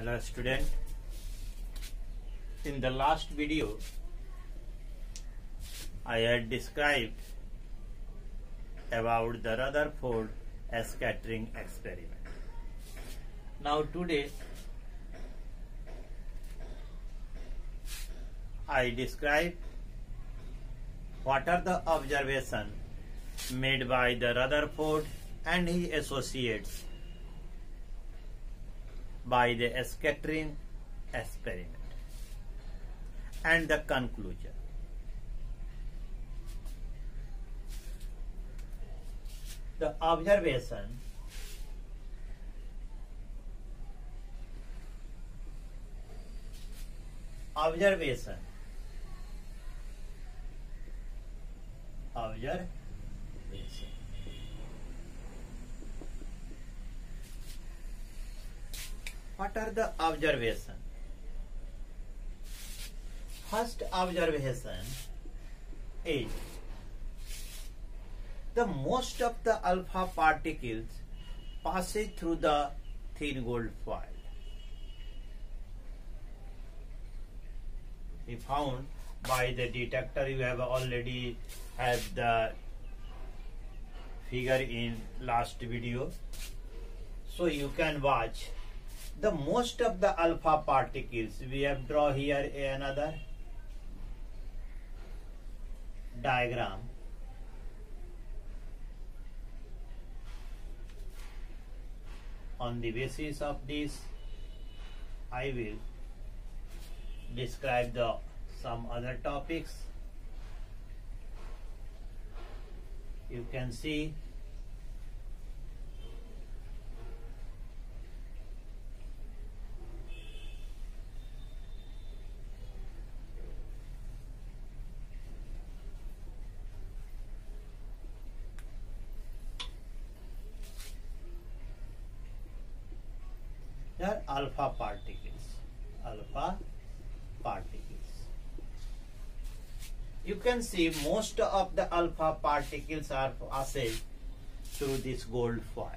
Hello student. In the last video I had described about the Rutherford scattering experiment. Now today I describe what are the observations made by the Rutherford and his associates by the scattering experiment and the conclusion. The observation What are the observations? First observation is the most of the alpha particles passes through the thin gold foil. We found by the detector. You have already had the figure in last video, so you can watch. The most of the alpha particles, we have draw here another diagram. On the basis of this, I will describe some other topics. You can see there are alpha particles. You can see most of the alpha particles are passed through this gold foil.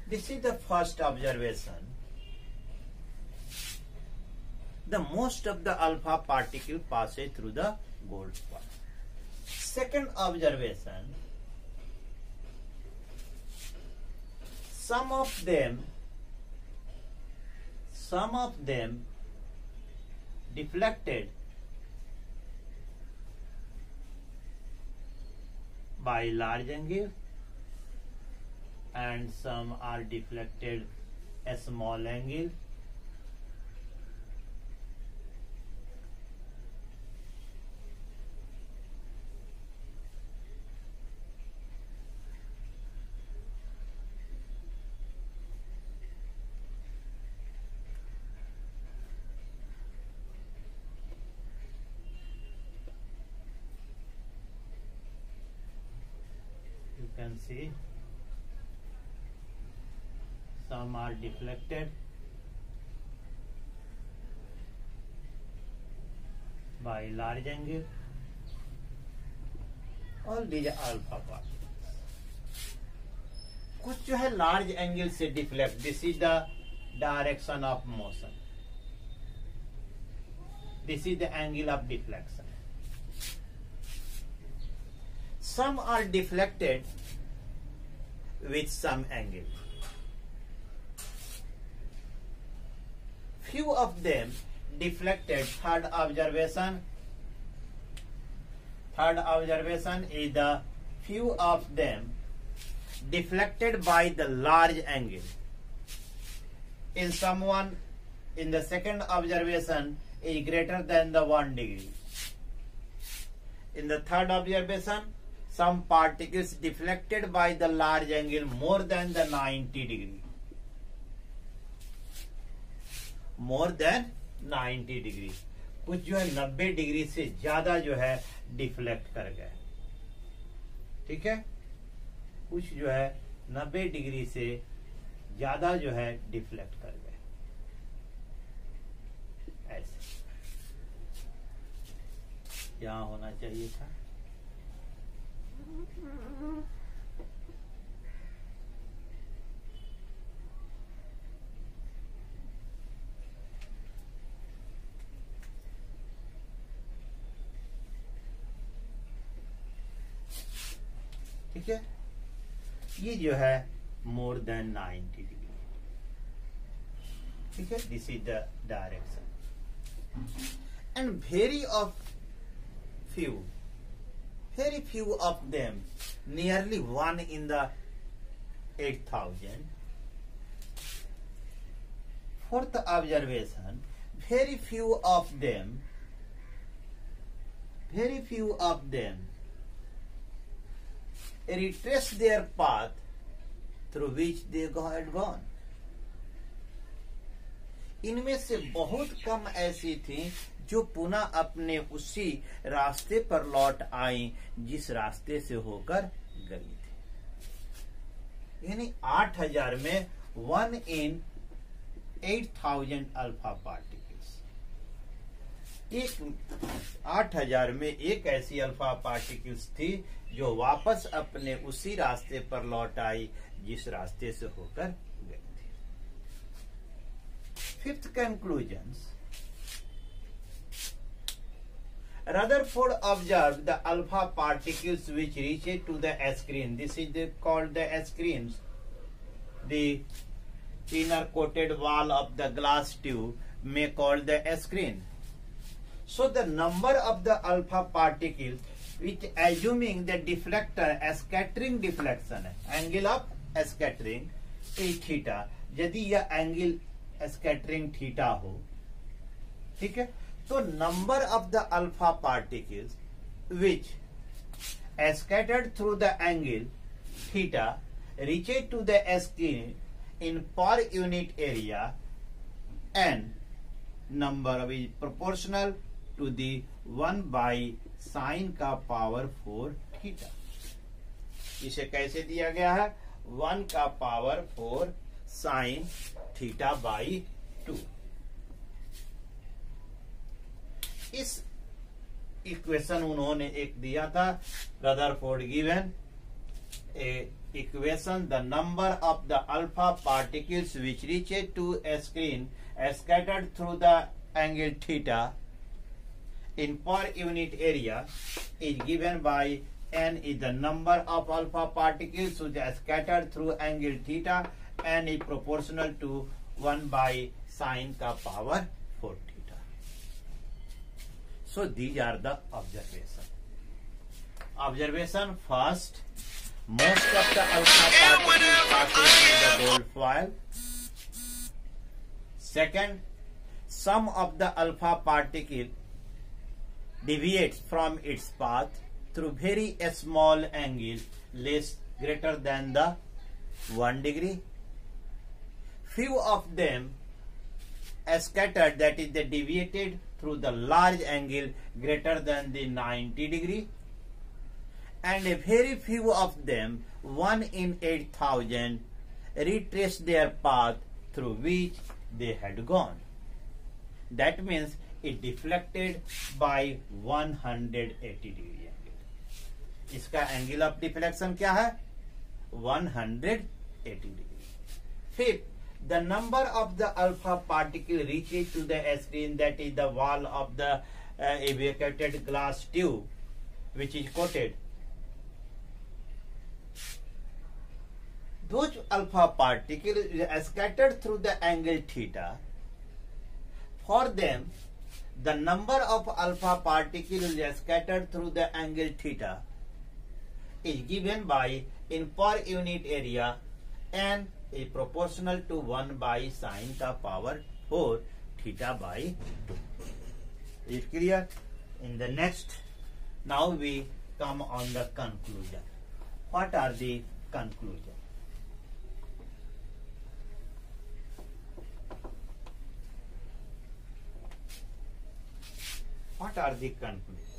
This is the first observation. The most of the alpha particle passes through the gold foil. Second observation, some of them deflected by large angle and some are deflected a small angle. You can see some are deflected by large angle. All these are alpha particles. कुछ जो है large angle से deflect. This is the direction of motion. This is the angle of deflection. Some are deflected with some angle. Few of them deflected. Third observation is the few of them deflected by the large angle. In someone, in the second observation is greater than the 1 degree. In the third observation, some particles deflected by the large angle more than the 90 degree. More than 90 degree. कुछ जो है 90 degree से ज्यादा जो है deflect कर गए. ठीक है, कुछ जो है 90 डिग्री से ज्यादा जो है डिफ्लेक्ट कर गए. ऐसे यहाँ होना चाहिए था. ठीक है, ये जो है मोर देन 90 डिग्री, ठीक है, this is the direction. And very few of them, nearly 1 in the 8,000. Fourth observation, very few of them retrace their path through which they had gone. इनमें से बहुत कम ऐसी थी जो पुनः अपने उसी रास्ते पर लौट आई जिस रास्ते से होकर गई थी। यानी 8,000 में 1 in 8,000 अल्फा पार्टिकल्स, 8,000 में एक ऐसी अल्फा पार्टिकल्स थी जो वापस अपने उसी रास्ते पर लौट आई जिस रास्ते से होकर गई थी। Fifth conclusion, Rutherford observed the alpha particles which reached to the screen. This is called the screens, the inner coated wall of the glass tube may called the screen. So the number of the alpha particles, which assuming the deflector scattering deflection, angle of scattering is theta, यदि यह angle scattering theta हो, ठीक है, तो number of the alpha particles which scattered through the angle theta reaches to the screen in per unit area and number is proportional to the 1 by sin का power 4 theta. इसे कैसे दिया गया है? 1 का पावर 4 साइन थीटा बाई 2। इस equation उन्होंने एक दिया था, Rutherford given a equation, the number of the alpha particles which reaches to a screen scattered through the angle theta in per unit area is given by n is the number of alpha particles which are scattered through angle theta and is proportional to 1 by sin का power 4 theta. So these are the observation. Observation first, most of the alpha particles passes through the gold foil. Second, some of the alpha particle deviates from its path through very small angle less greater than the 1 degree. Few of them are scattered, that is, they deviated through the large angle greater than the 90 degree, and a very few of them, 1 in 8,000, retraced their path through which they had gone. That means it deflected by 180 degree angle. इसका angle of deflection क्या है? 180 degree. Fifth, the number of the alpha particle reaches to the screen, that is the wall of the evacuated glass tube which is coated. Those alpha particles are scattered through the angle theta. For them, the number of alpha particles scattered through the angle theta is given by in per unit area and is proportional to 1 by sin का power 4 theta by 2. Is it clear? In the next, now we come on the conclusion. What are the conclusions? What are the conclusions?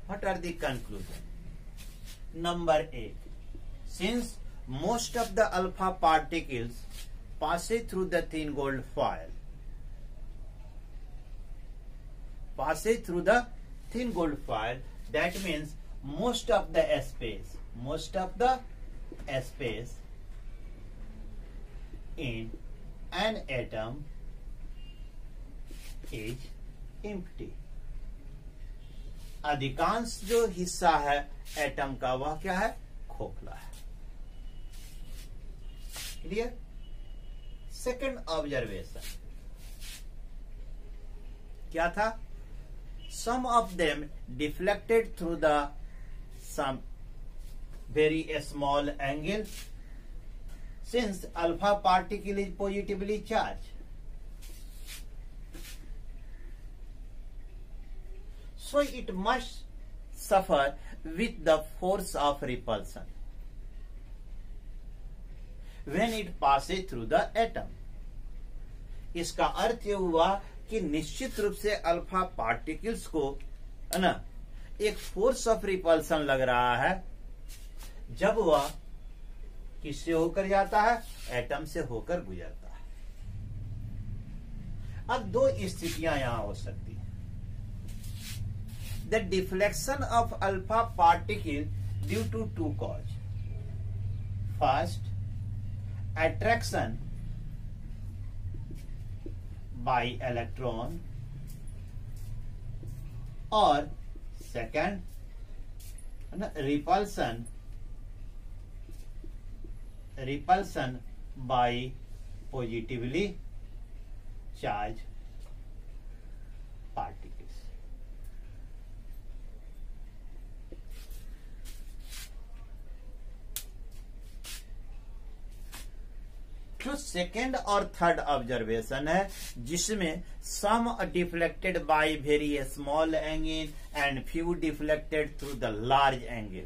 What are the conclusions? Number 8. Since most of the alpha particles pass through the thin gold foil, that means most of the space in an atom is empty. अधिकांश जो हिस्सा है atom का वह क्या है? खोखला है. क्लियर? सेकेंड ऑब्जर्वेशन क्या था? Some of them deflected through the some very small angle since alpha particle is positively charged. So it must suffer with the force of repulsion when it passes through the atom. इसका अर्थ ये हुआ कि निश्चित रूप से alpha particles को है ना एक फोर्स ऑफ रिपल्सन लग रहा है जब वह किससे होकर जाता है? एटम से होकर गुजरता है. अब दो स्थितियां यहां हो सकती है. The deflection of alpha particle due to two cause. First, attraction by electron, और second repulsion by positively charged particles. जो सेकेंड और थर्ड ऑब्जर्वेशन है जिसमें some deflected by very small angle and few deflected through the large angle.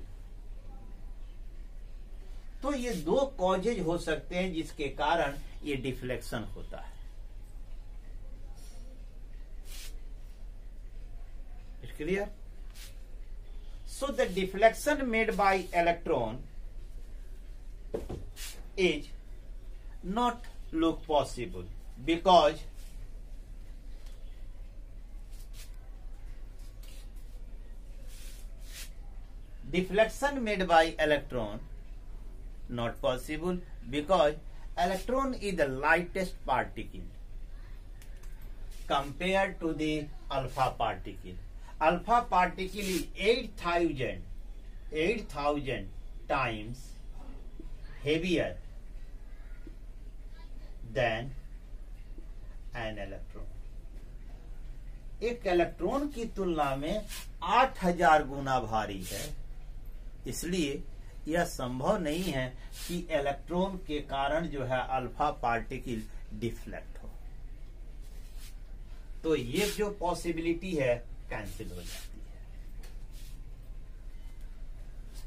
तो ये दो causes हो सकते हैं जिसके कारण ये डिफ्लेक्शन होता है. Clear? So the deflection made by electron is not look possible because deflection made by electron not possible because electron is the lightest particle compared to the alpha particle. Alpha particle is 8,000 times heavier than an electron. एक electron की तुलना में 8,000 गुना भारी है. इसलिए यह संभव नहीं है कि इलेक्ट्रॉन के कारण जो है अल्फा पार्टिकल डिफ्लेक्ट हो. तो ये जो पॉसिबिलिटी है कैंसिल हो जाती है.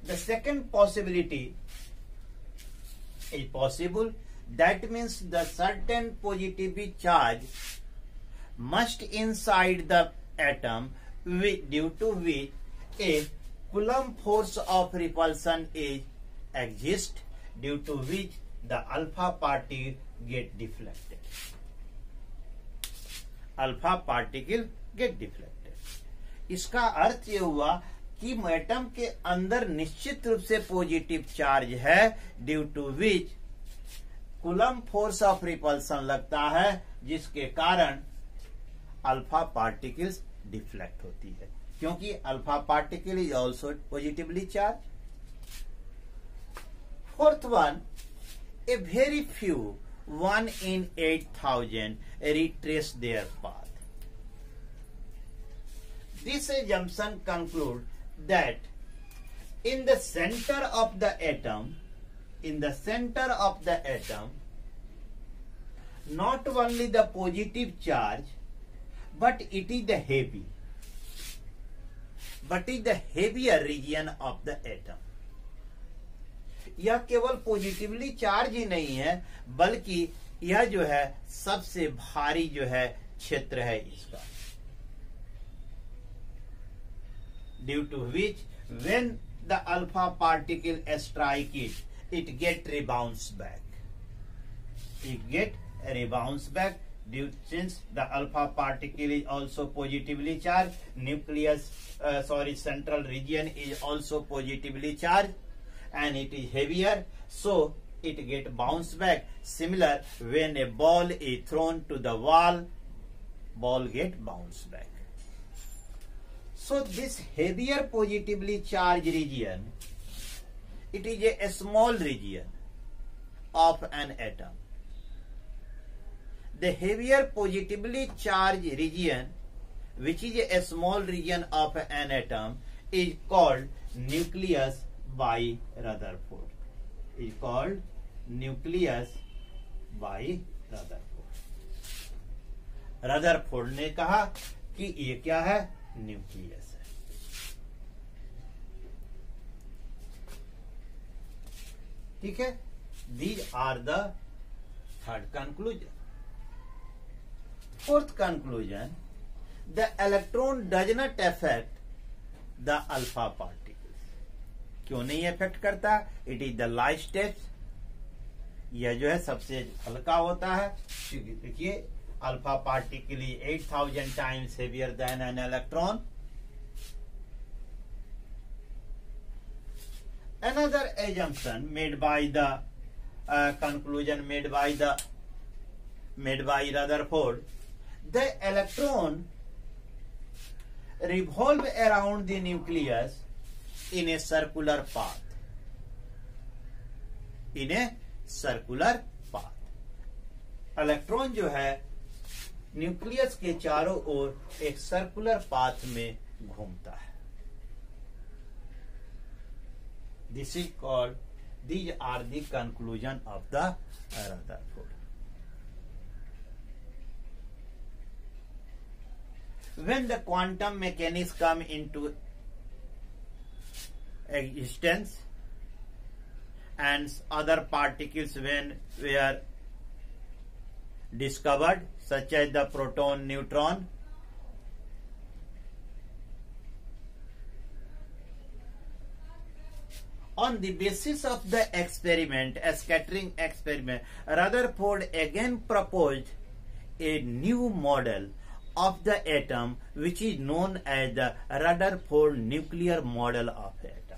The second possibility is possible. That means the certain positively charge must inside the atom due to which a Coulomb force of repulsion is exist due to which the alpha particle get deflected. Alpha particle get deflected. इसका अर्थ ये हुआ कि atom के अंदर निश्चित रूप से positive charge है due to which Coulomb force of repulsion लगता है जिसके कारण अल्फा पार्टिकल्स डिफ्लेक्ट होती है क्योंकि alpha particle is also positively charge. Fourth one, a very few 1 in 8,000 retrace their path. This assumption concludes that in the center of the atom, not only the positive charge, but it is the heavier region of the atom. यह केवल positively charge ही नहीं है बल्कि यह जो है सबसे भारी जो है क्षेत्र है इसका. Due to which when the alpha particle strike it get rebounds back since the alpha particle is also positively charged. Central region is also positively charged and it is heavier, so it get bounce back. Similar, when a ball is thrown to the wall, ball get bounce back. So this heavier positively charged region, it is a small region of an atom. The heavier positively charged region, which is a small region of an atom, is called nucleus by Rutherford. Is called nucleus by Rutherford. Rutherford ने कहा कि ये क्या है, nucleus है. ठीक है. These are the third conclusion. Fourth conclusion, the electron does not affect the alpha particles. क्यों नहीं अफेक्ट करता? It is the light steps. यह जो है सबसे हल्का होता है. देखिए, alpha particle 8000 times heavier than an electron. Another assumption made by the conclusion made by Rutherford, the electron revolve around the nucleus in a circular path. In a circular path. Electron जो है nucleus के चारों ओर एक circular path में घूमता है. This is called, these are the conclusion of the Rutherford. When the quantum mechanics come into existence and other particles when were discovered, such as the proton, neutron, on the basis of the experiment, a scattering experiment, Rutherford again proposed a new model of the atom which is known as the Rutherford nuclear model of atom.